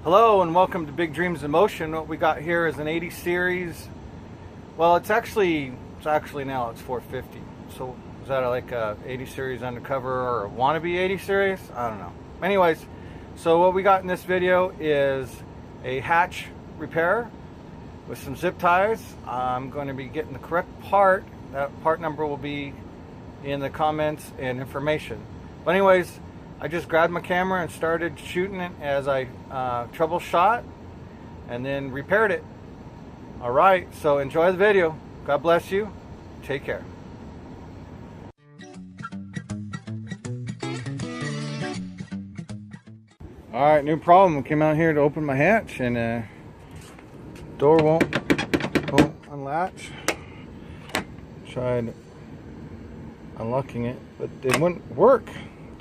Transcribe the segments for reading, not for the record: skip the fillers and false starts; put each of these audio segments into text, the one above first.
Hello and welcome to Big Dreams in Motion. What we got here is an 80 series. Well, it's actually now it's 450. So is that like a 80 series undercover or a wannabe 80 series? I don't know. Anyways, so what we got in this video is a hatch repair with some zip ties. I'm going to be getting the correct part. That part number will be in the comments and information. But anyways, I just grabbed my camera and started shooting it as I troubleshot and then repaired it. All right, so enjoy the video. God bless you. Take care. All right, new problem. I came out here to open my hatch and door won't unlatch. Tried unlocking it, but it wouldn't work.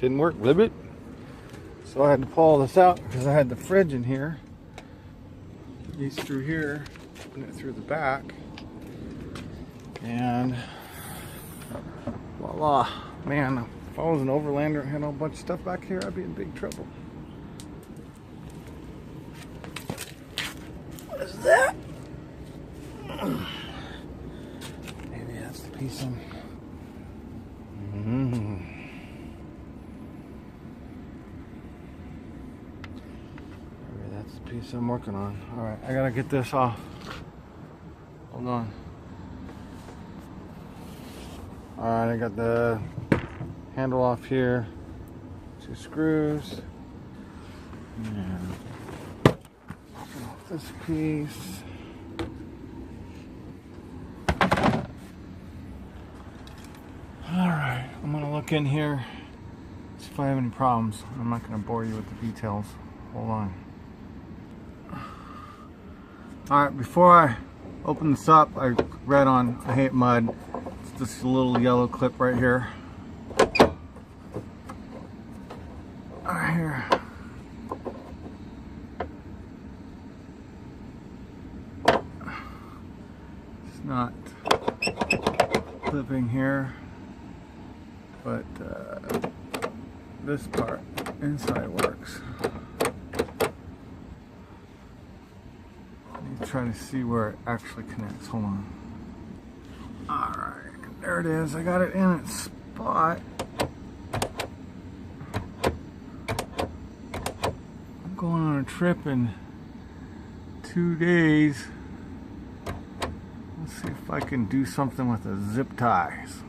Didn't work, blibbit. So I had to pull this out because I had the fridge in here. These through here, open it through the back, and voila. Man, if I was an overlander and had a whole bunch of stuff back here, I'd be in big trouble. What is that? Maybe that's the piece I'm... That's the piece I'm working on. Alright, I gotta get this off. Hold on. Alright, I got the handle off here. 2 screws. And open off this piece. Alright, I'm gonna look in here, see if I have any problems. I'm not gonna bore you with the details. Hold on. Alright, before I open this up, I read on I Hate Mud. It's just a little yellow clip right here. Right here. It's not clipping here, but this part inside works. Try to see where it actually connects. Hold on. Alright, there it is. I got it in its spot. I'm going on a trip in 2 days. Let's see if I can do something with the zip ties.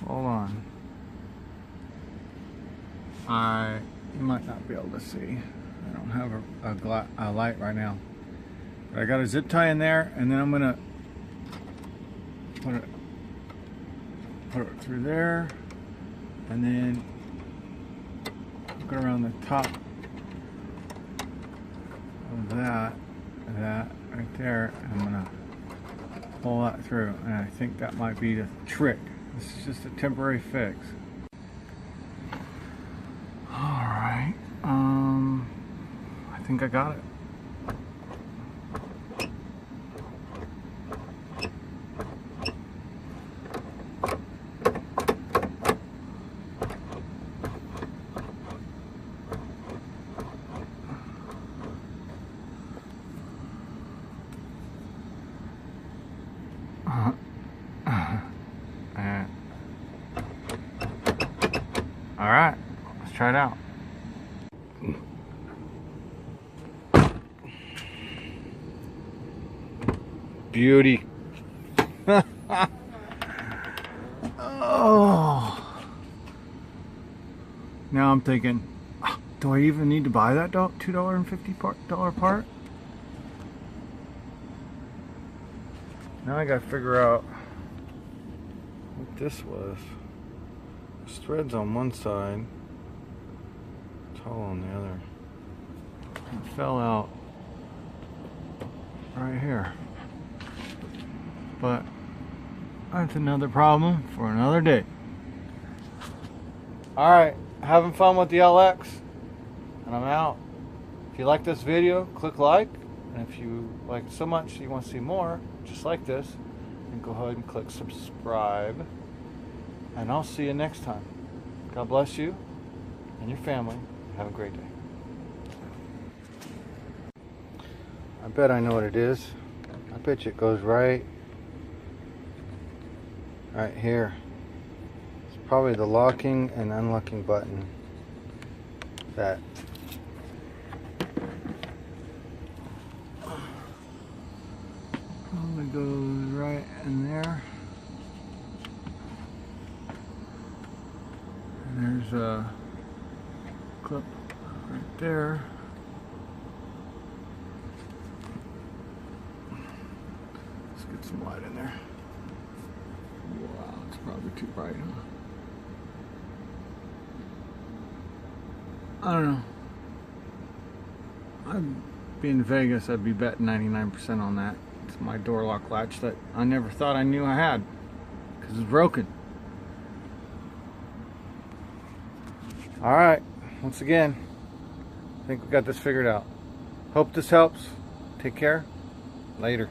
Hold on. You might not be able to see. I don't have a light right now. I got a zip tie in there, and then I'm gonna put it through there, and then go around the top of that right there. I'm gonna pull that through, and I think that might be the trick. This is just a temporary fix. All right, I think I got it. All right, let's try it out. Beauty. Oh. Now I'm thinking, do I even need to buy that $2.50 part? Now I gotta figure out what this was. There's threads on one side, tall on the other. It fell out right here. But that's another problem for another day. Alright, having fun with the LX, and I'm out. If you like this video, click like, and if you like it so much you want to see more just like this, then go ahead and click subscribe, and I'll see you next time. God bless you and your family. Have a great day. I bet I know what it is. I bet you it goes right here. It's probably the locking and unlocking button. That. Probably goes right in there. And there's a clip right there. Let's get some light in there. Wow, it's probably too bright, huh? I don't know. I'd be in Vegas, I'd be betting 99% on that. It's my door lock latch that I never thought I knew I had, because it's broken. Alright, once again, I think we got this figured out. Hope this helps. Take care. Later.